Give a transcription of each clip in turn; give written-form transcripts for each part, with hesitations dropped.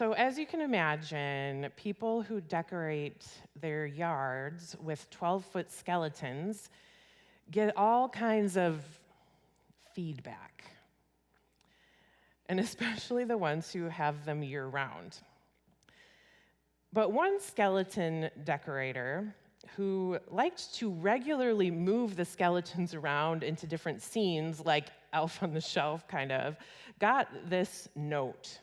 So, as you can imagine, people who decorate their yards with 12-foot skeletons get all kinds of feedback, and especially the ones who have them year-round. But one skeleton decorator who liked to regularly move the skeletons around into different scenes, like Elf on the Shelf, kind of, got this note.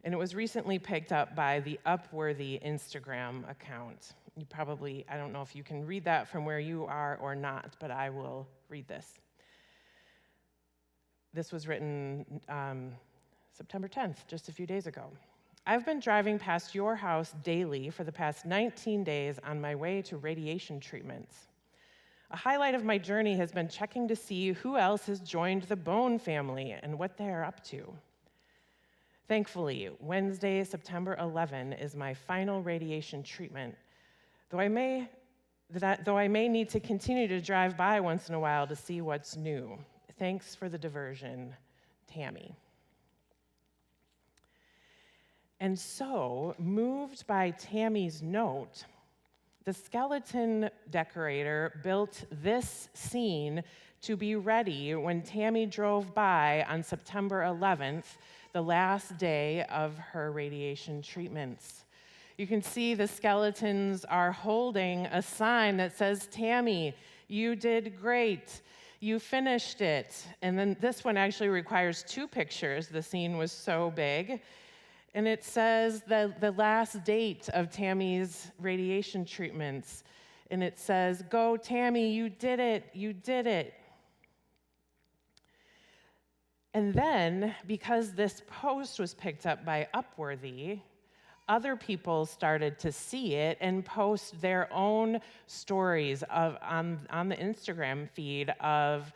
And it was recently picked up by the Upworthy Instagram account. I don't know if you can read that from where you are or not, but I will read this. This was written September 10th, just a few days ago. I've been driving past your house daily for the past 19 days on my way to radiation treatments. A highlight of my journey has been checking to see who else has joined the Bone family and what they are up to. Thankfully, Wednesday, September 11, is my final radiation treatment, though I may need to continue to drive by once in a while to see what's new. Thanks for the diversion, Tammy. And so, moved by Tammy's note, the skeleton decorator built this scene to be ready when Tammy drove by on September 11th, the last day of her radiation treatments. You can see the skeletons are holding a sign that says, "Tammy, you did great. You finished it." And then this one actually requires 2 pictures. The scene was so big. And it says the last date of Tammy's radiation treatments. And it says, "Go, Tammy, you did it, you did it." And then, because this post was picked up by Upworthy, other people started to see it and post their own stories on the Instagram feed of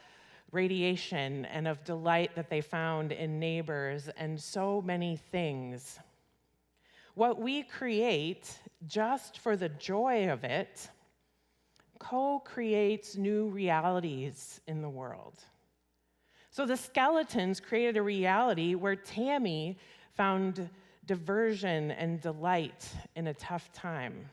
radiation and of delight that they found in neighbors and so many things. What we create just for the joy of it co-creates new realities in the world. So the skeletons created a reality where Tammy found diversion and delight in a tough time.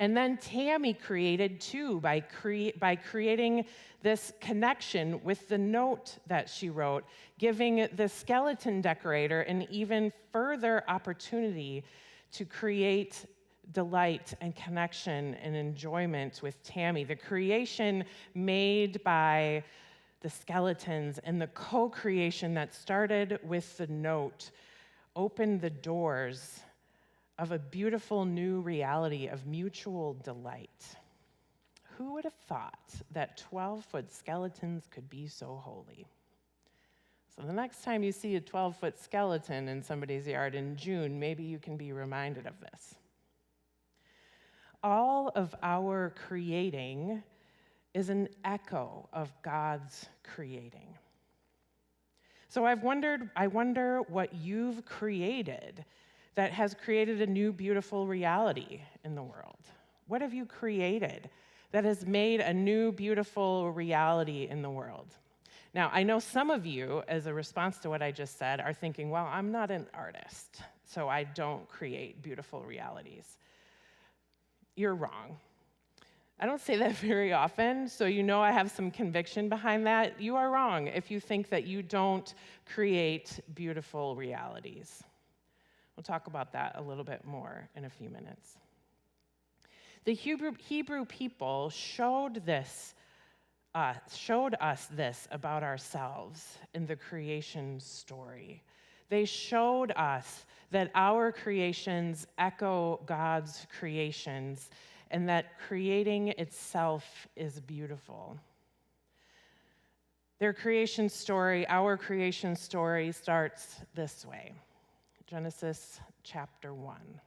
And then Tammy created too by creating this connection with the note that she wrote, giving the skeleton decorator an even further opportunity to create delight and connection and enjoyment with Tammy. The creation made by the skeletons and the co-creation that started with the note opened the doors of a beautiful new reality of mutual delight. Who would have thought that 12-foot skeletons could be so holy? So the next time you see a 12-foot skeleton in somebody's yard in June, maybe you can be reminded of this. All of our creating is an echo of God's creating. So I wonder what you've created that has created a new beautiful reality in the world. What have you created that has made a new beautiful reality in the world? Now, I know some of you, as a response to what I just said, are thinking, well, I'm not an artist, so I don't create beautiful realities. You're wrong. I don't say that very often, so you know I have some conviction behind that. You are wrong if you think that you don't create beautiful realities. We'll talk about that a little bit more in a few minutes. The Hebrew people showed us this about ourselves in the creation story. They showed us that our creations echo God's creations and that creating itself is beautiful. Their creation story, our creation story, starts this way. Genesis chapter 1.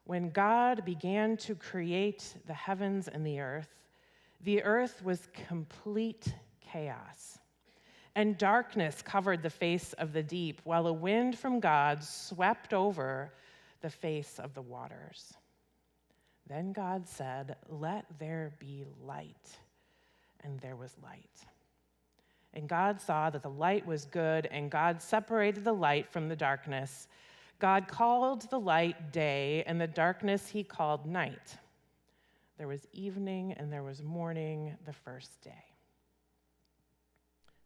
When God began to create the heavens and the earth was complete chaos, and darkness covered the face of the deep, while a wind from God swept over the face of the waters. Then God said, "Let there be light," and there was light. And God saw that the light was good, and God separated the light from the darkness. God called the light day, and the darkness he called night. There was evening and there was morning the first day.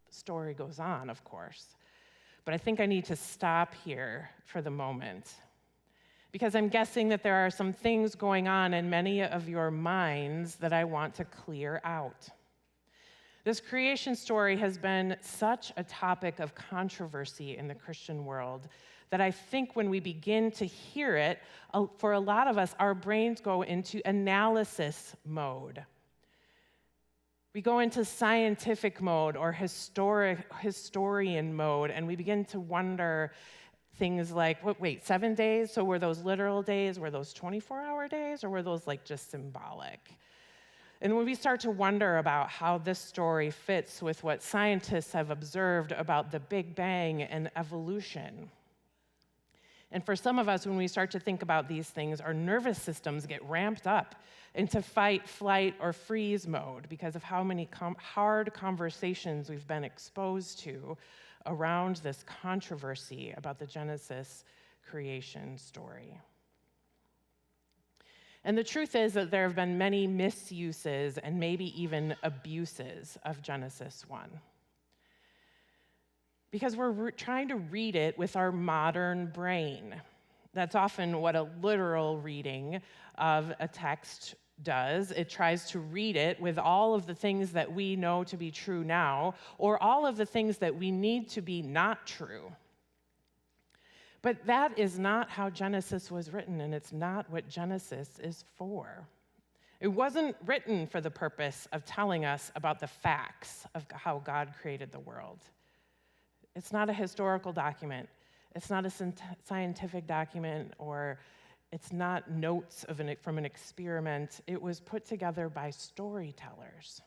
The story goes on, of course, but I think I need to stop here for the moment, because I'm guessing that there are some things going on in many of your minds that I want to clear out. This creation story has been such a topic of controversy in the Christian world that I think when we begin to hear it, for a lot of us, our brains go into analysis mode. We go into scientific mode or historian mode, and we begin to wonder things like, wait, 7 days? So were those literal days? Were those 24-hour days? Or were those like just symbolic? And when we start to wonder about how this story fits with what scientists have observed about the Big Bang and evolution. And for some of us, when we start to think about these things, our nervous systems get ramped up into fight, flight, or freeze mode because of how many hard conversations we've been exposed to around this controversy about the Genesis creation story. And the truth is that there have been many misuses and maybe even abuses of Genesis 1. Because we're trying to read it with our modern brain. That's often what a literal reading of a text does. It tries to read it with all of the things that we know to be true now, or all of the things that we need to be not true. But that is not how Genesis was written, and it's not what Genesis is for. It wasn't written for the purpose of telling us about the facts of how God created the world. It's not a historical document. It's not a scientific document, or it's not notes from an experiment. It was put together by storytellers.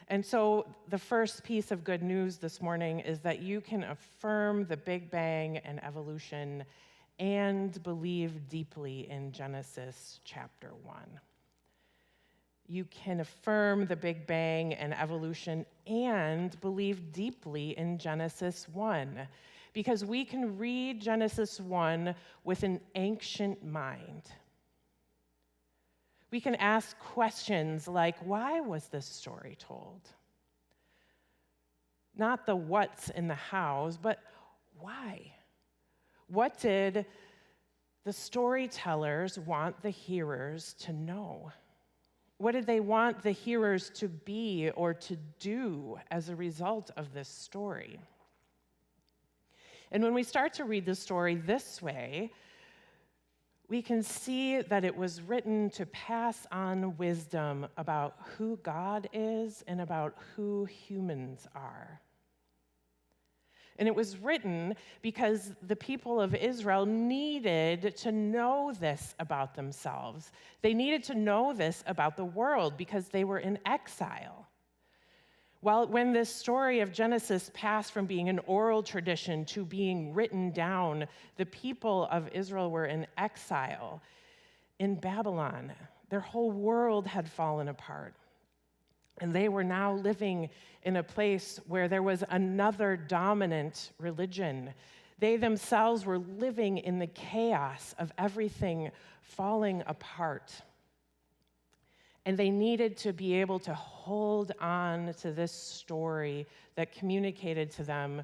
And so the first piece of good news this morning is that you can affirm the Big Bang and evolution and believe deeply in Genesis chapter 1. You can affirm the Big Bang and evolution and believe deeply in Genesis 1, because we can read Genesis 1 with an ancient mind. We can ask questions like, why was this story told? Not the what's in the hows, but why? What did the storytellers want the hearers to know? What did they want the hearers to be or to do as a result of this story? And when we start to read the story this way, we can see that it was written to pass on wisdom about who God is and about who humans are. And it was written because the people of Israel needed to know this about themselves. They needed to know this about the world because they were in exile. When this story of Genesis passed from being an oral tradition to being written down, the people of Israel were in exile in Babylon. Their whole world had fallen apart. And they were now living in a place where there was another dominant religion. They themselves were living in the chaos of everything falling apart. And they needed to be able to hold on to this story that communicated to them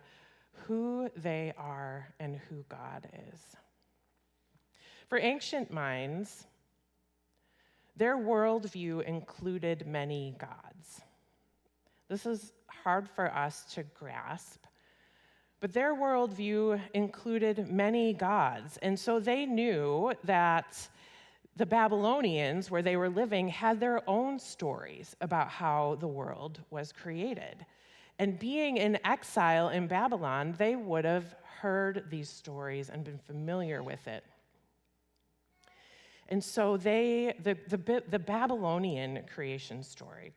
who they are and who God is. For ancient minds, their worldview included many gods. This is hard for us to grasp, but their worldview included many gods. And so they knew that the Babylonians, where they were living, had their own stories about how the world was created. And being in exile in Babylon, they would have heard these stories and been familiar with it. And so the Babylonian creation story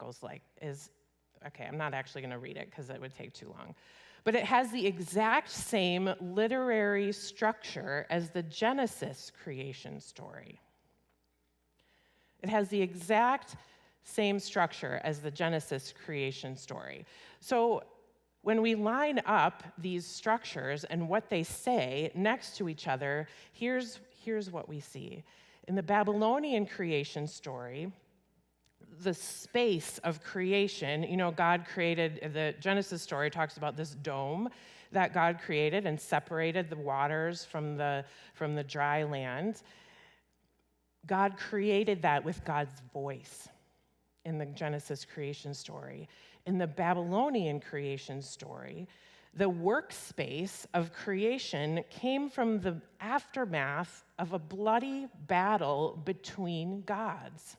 okay, I'm not actually going to read it because it would take too long. But it has the exact same literary structure as the Genesis creation story. It has the exact Same structure as the Genesis creation story. So when we line up these structures and what they say next to each other, here's what we see. In the Babylonian creation story, the space of creation, God created, the Genesis story talks about this dome that God created and separated the waters from the dry land. God created that with God's voice in the Genesis creation story. In the Babylonian creation story, the workspace of creation came from the aftermath of a bloody battle between gods.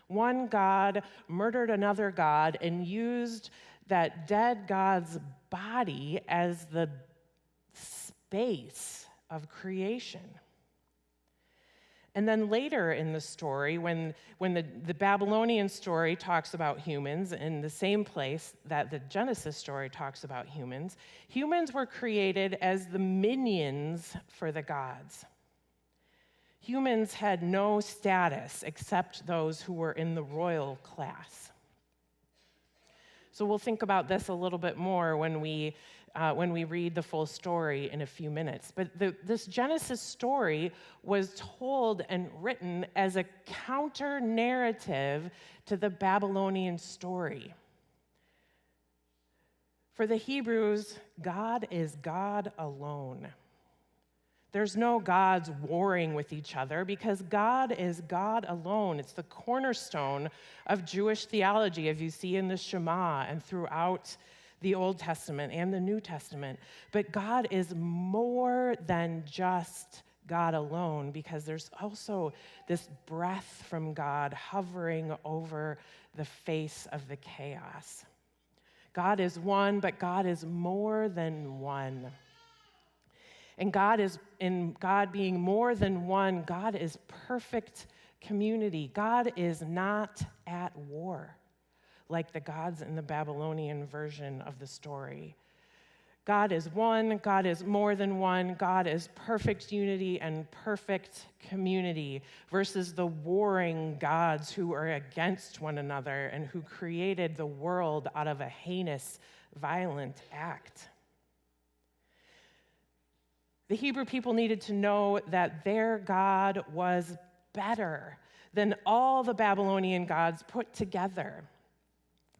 One god murdered another god and used that dead god's body as the space of creation. And then later in the story, when the Babylonian story talks about humans in the same place that the Genesis story talks about humans, humans were created as the minions for the gods. Humans had no status except those who were in the royal class. So we'll think about this a little bit more when we read the full story in a few minutes. But this Genesis story was told and written as a counter-narrative to the Babylonian story. For the Hebrews, God is God alone. There's no gods warring with each other because God is God alone. It's the cornerstone of Jewish theology, as you see in the Shema and throughout the Old Testament and the New Testament. But God is more than just God alone, because there's also this breath from God hovering over the face of the chaos. God is one, but God is more than one. And God being more than one, God is perfect community. God is not at war like the gods in the Babylonian version of the story. God is one, God is more than one, God is perfect unity and perfect community versus the warring gods who are against one another and who created the world out of a heinous, violent act. The Hebrew people needed to know that their God was better than all the Babylonian gods put together,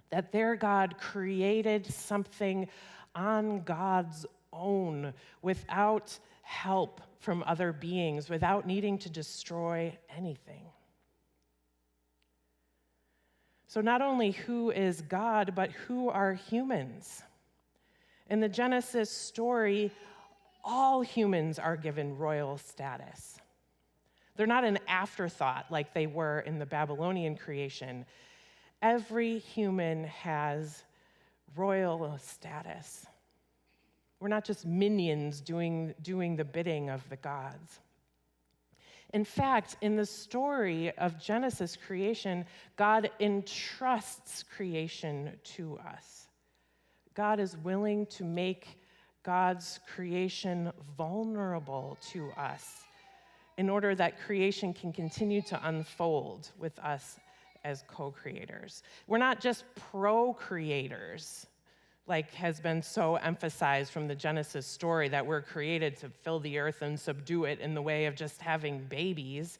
that their God created something on God's own without help from other beings, without needing to destroy anything. So not only who is God, but who are humans? In the Genesis story, all humans are given royal status. They're not an afterthought like they were in the Babylonian creation. Every human has royal status. We're not just minions doing the bidding of the gods. In fact, in the story of Genesis creation, God entrusts creation to us. God is willing to make God's creation vulnerable to us in order that creation can continue to unfold with us as co-creators. We're not just procreators, like has been so emphasized from the Genesis story, that we're created to fill the earth and subdue it in the way of just having babies,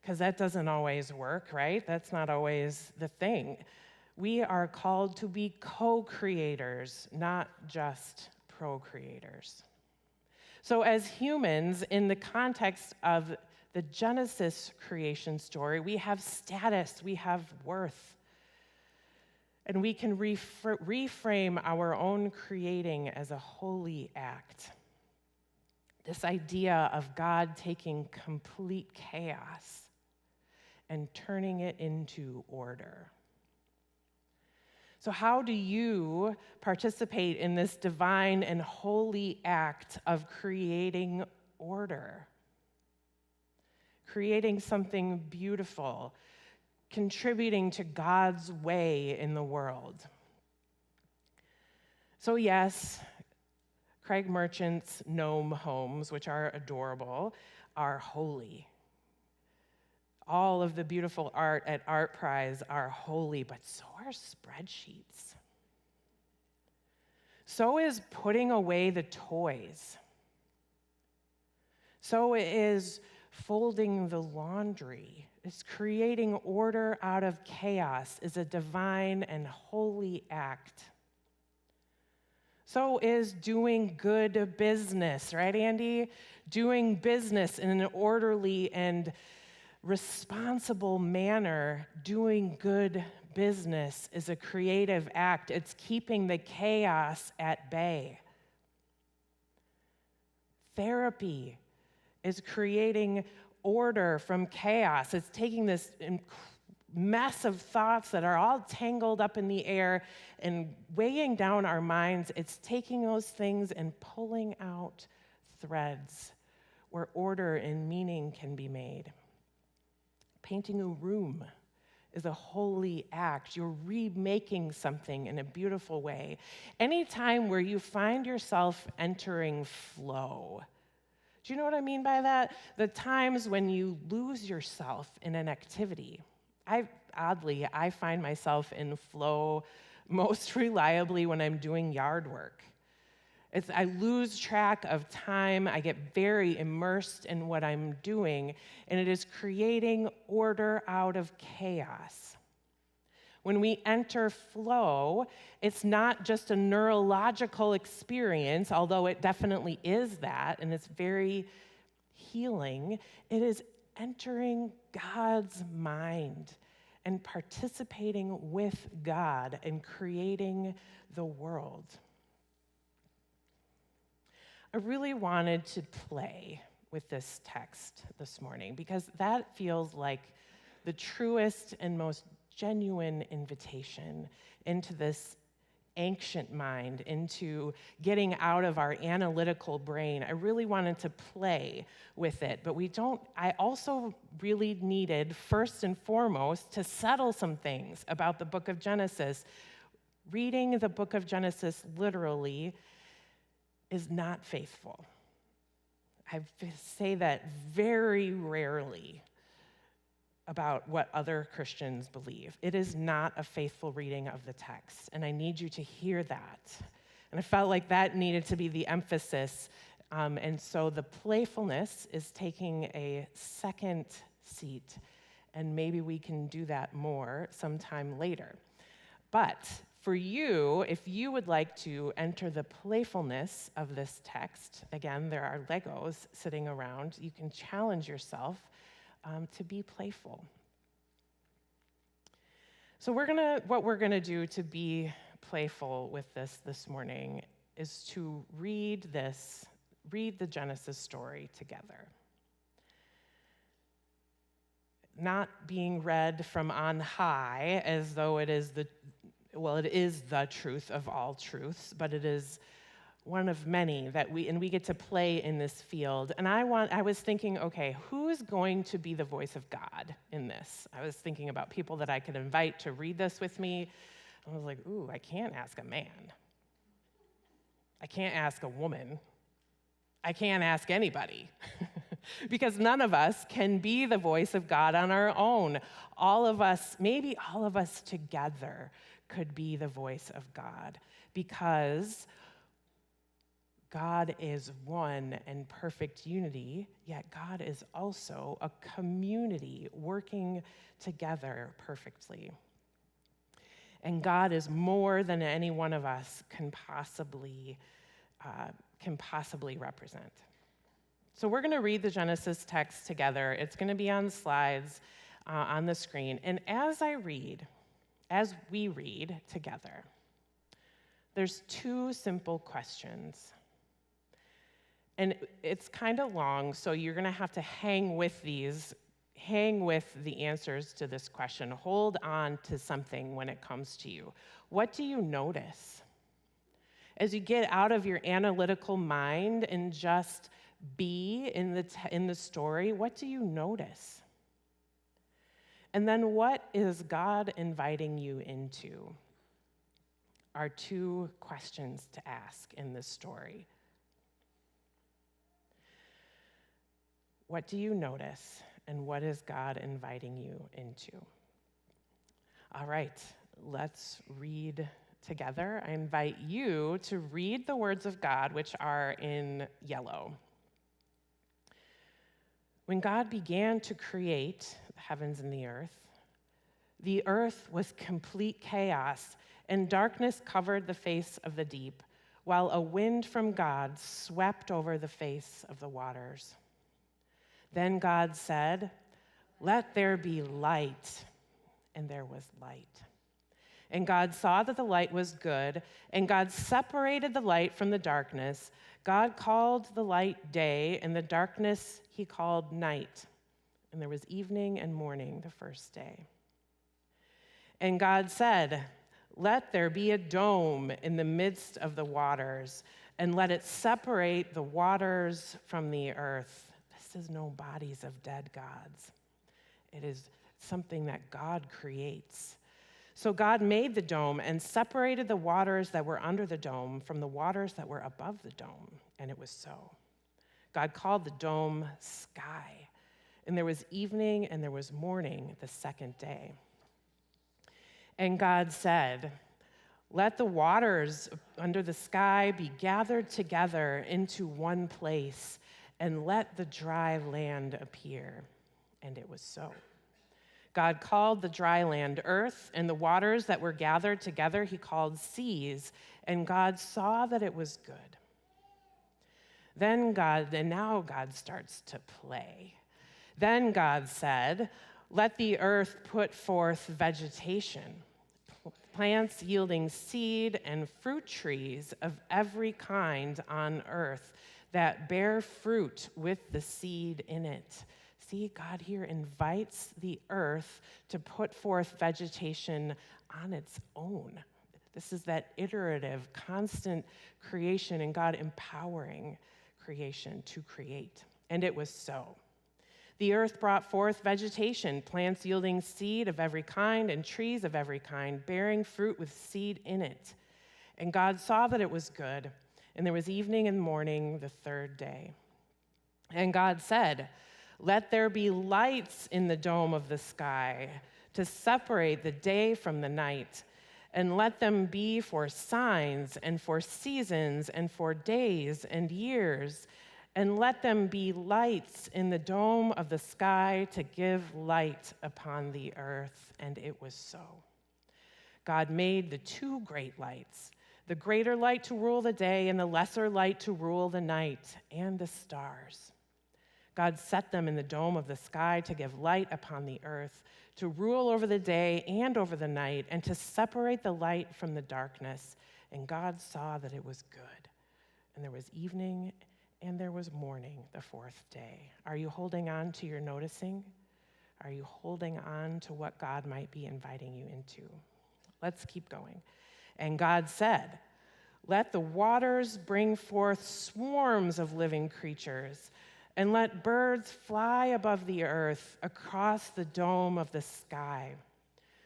because that doesn't always work, right? That's not always the thing. We are called to be co-creators, not just procreators. So as humans, in the context of the Genesis creation story, we have status, we have worth, and we can reframe our own creating as a holy act. This idea of God taking complete chaos and turning it into order. So how do you participate in this divine and holy act of creating order? Creating something beautiful, contributing to God's way in the world. So yes, Craig Merchant's gnome homes, which are adorable, are holy. All of the beautiful art at Art Prize are holy, but so are spreadsheets. So is putting away the toys. So is folding the laundry. It's creating order out of chaos is a divine and holy act. So is doing good business, right, Andy? Doing business in an orderly and responsible manner, doing good business is a creative act. It's keeping the chaos at bay. Therapy is creating order from chaos. It's taking this mess of thoughts that are all tangled up in the air and weighing down our minds. It's taking those things and pulling out threads where order and meaning can be made. Painting a room is a holy act. You're remaking something in a beautiful way. Anytime where you find yourself entering flow. Do you know what I mean by that? The times when you lose yourself in an activity. I find myself in flow most reliably when I'm doing yard work. I lose track of time. I get very immersed in what I'm doing, and it is creating order out of chaos. When we enter flow, it's not just a neurological experience, although it definitely is that, and it's very healing. It is entering God's mind and participating with God and creating the world. I really wanted to play with this text this morning because that feels like the truest and most genuine invitation into this ancient mind, into getting out of our analytical brain. I really wanted to play with it, but I also really needed, first and foremost, to settle some things about the book of Genesis. Reading the book of Genesis literally is not faithful. I say that very rarely about what other Christians believe. It is not a faithful reading of the text, and I need you to hear that. And I felt like that needed to be the emphasis, and so the playfulness is taking a second seat, and maybe we can do that more sometime later. But for you, if you would like to enter the playfulness of this text, again, there are Legos sitting around. You can challenge yourself to be playful. So what we're gonna do to be playful with this morning is to read the Genesis story together. Not being read from on high as though it is the truth of all truths, but it is one of many that we get to play in this field. And I was thinking, okay, who's going to be the voice of God in this? I was thinking about people that I could invite to read this with me. I was like, ooh, I can't ask a man. I can't ask a woman. I can't ask anybody. Because none of us can be the voice of God on our own. Maybe all of us together could be the voice of God, because God is one and perfect unity, yet God is also a community working together perfectly. And God is more than any one of us can possibly represent. So we're going to read the Genesis text together. It's going to be on slides on the screen. And as we read together, there's two simple questions. And it's kind of long, so you're going to have to hang with the answers to this question. Hold on to something when it comes to you. What do you notice? As you get out of your analytical mind and just be in the story, what do you notice? And then what is God inviting you into? Are two questions to ask in this story. What do you notice? and what is God inviting you into? All right, let's read together. I invite you to read the words of God, which are in yellow. When God began to create the heavens and the earth was complete chaos, and darkness covered the face of the deep, while a wind from God swept over the face of the waters. Then God said, "Let there be light," and there was light. And God saw that the light was good, and God separated the light from the darkness. God called the light day, and the darkness he called night. And there was evening and morning the first day. And God said, "Let there be a dome in the midst of the waters, and let it separate the waters from the earth." This is no bodies of dead gods. It is something that God creates. So God made the dome and separated the waters that were under the dome from the waters that were above the dome, and it was so. God called the dome sky, and there was evening and there was morning the second day. And God said, "Let the waters under the sky be gathered together into one place, and let the dry land appear." And it was so. God called the dry land earth, and the waters that were gathered together he called seas, and God saw that it was good. Now God starts to play. Then God said, "Let the earth put forth vegetation, plants yielding seed and fruit trees of every kind on earth that bear fruit with the seed in it." See, God here invites the earth to put forth vegetation on its own. This is that iterative, constant creation, and God empowering creation to create. And it was so. The earth brought forth vegetation, plants yielding seed of every kind, and trees of every kind, bearing fruit with seed in it. And God saw that it was good, and there was evening and morning the third day. And God said, "Let there be lights in the dome of the sky to separate the day from the night, and let them be for signs and for seasons and for days and years, and let them be lights in the dome of the sky to give light upon the earth." And it was so. God made the two great lights, the greater light to rule the day and the lesser light to rule the night, and the stars. God set them in the dome of the sky to give light upon the earth, to rule over the day and over the night, and to separate the light from the darkness. And God saw that it was good. And there was evening and there was morning the fourth day. Are you holding on to your noticing? Are you holding on to what God might be inviting you into? Let's keep going. And God said, "Let the waters bring forth swarms of living creatures, and let birds fly above the earth across the dome of the sky."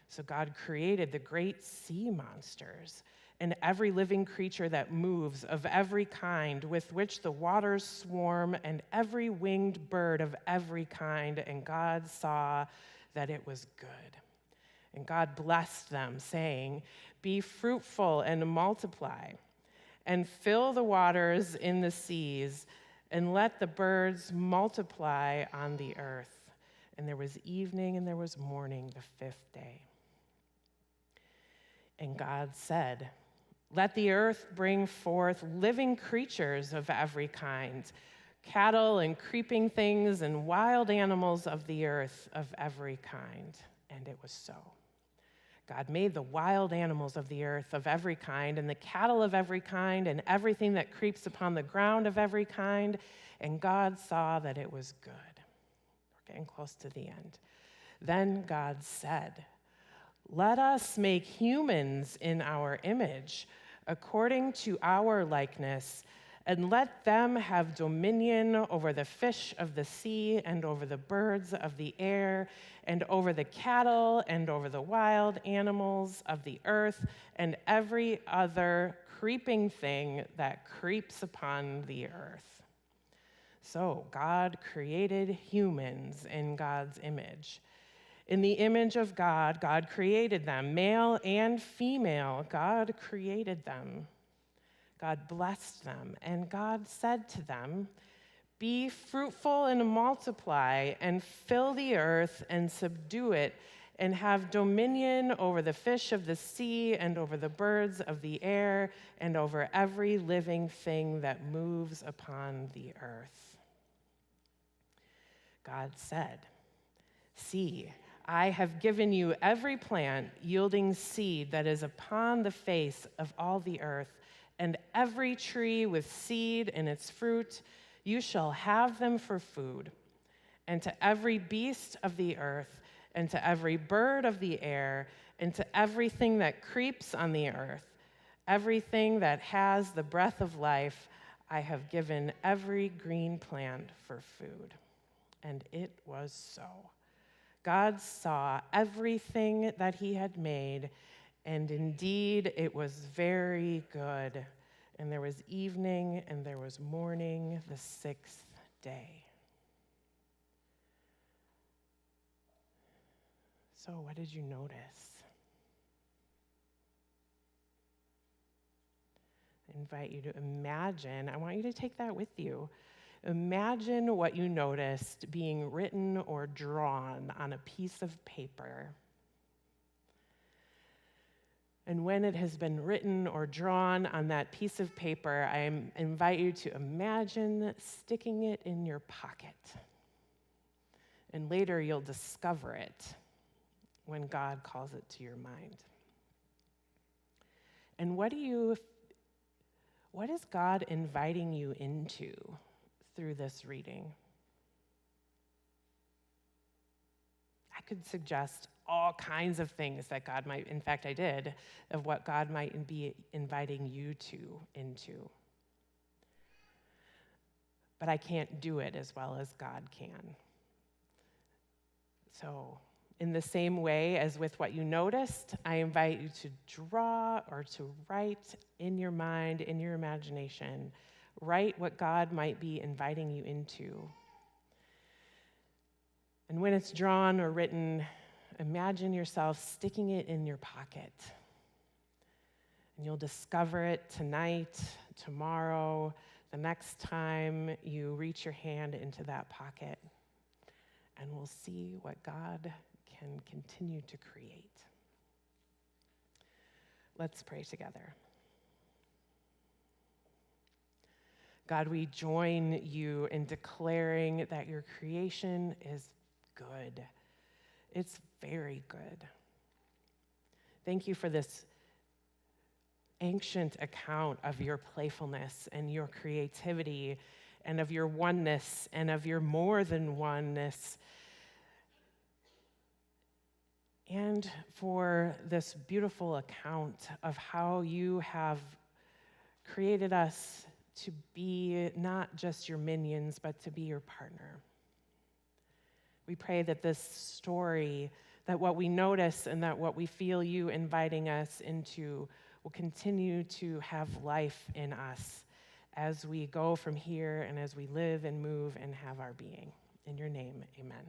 So God created the great sea monsters and every living creature that moves of every kind with which the waters swarm, and every winged bird of every kind. And God saw that it was good. And God blessed them, saying, "Be fruitful and multiply, and fill the waters in the seas, and let the birds multiply on the earth." And there was evening and there was morning the fifth day. And God said, "Let the earth bring forth living creatures of every kind, cattle and creeping things and wild animals of the earth of every kind." And it was so. God made the wild animals of the earth of every kind, and the cattle of every kind, and everything that creeps upon the ground of every kind. And God saw that it was good. We're getting close to the end. Then God said, "Let us make humans in our image, according to our likeness, and let them have dominion over the fish of the sea, and over the birds of the air, and over the cattle, and over the wild animals of the earth, and every other creeping thing that creeps upon the earth." So God created humans in God's image. In the image of God, God created them, male and female. God created them. God blessed them, and God said to them, "Be fruitful and multiply, and fill the earth and subdue it, and have dominion over the fish of the sea, and over the birds of the air, and over every living thing that moves upon the earth." God said, "See, I have given you every plant yielding seed that is upon the face of all the earth, and every tree with seed in its fruit. You shall have them for food. And to every beast of the earth, and to every bird of the air, and to everything that creeps on the earth, everything that has the breath of life, I have given every green plant for food." And it was so. God saw everything that he had made, and indeed it was very good. And there was evening and there was morning, the sixth day. So, what did you notice? I invite you to imagine. I want you to take that with you. Imagine what you noticed being written or drawn on a piece of paper. And when it has been written or drawn on that piece of paper, I invite you to imagine sticking it in your pocket. And later you'll discover it when God calls it to your mind. And what is God inviting you into through this reading? I could suggest all kinds of things that God might, in fact, I did, of what God might be inviting you into. But I can't do it as well as God can. So, in the same way as with what you noticed, I invite you to draw or to write in your mind, in your imagination, write what God might be inviting you into. And when it's drawn or written, imagine yourself sticking it in your pocket. And you'll discover it tonight, tomorrow, the next time you reach your hand into that pocket. And we'll see what God can continue to create. Let's pray together. God, we join you in declaring that your creation is good. It's very good. Thank you for this ancient account of your playfulness and your creativity and of your oneness and of your more than oneness. And for this beautiful account of how you have created us to be not just your minions, but to be your partner. We pray that this story, that what we notice and that what we feel you inviting us into will continue to have life in us as we go from here and as we live and move and have our being. In your name, amen.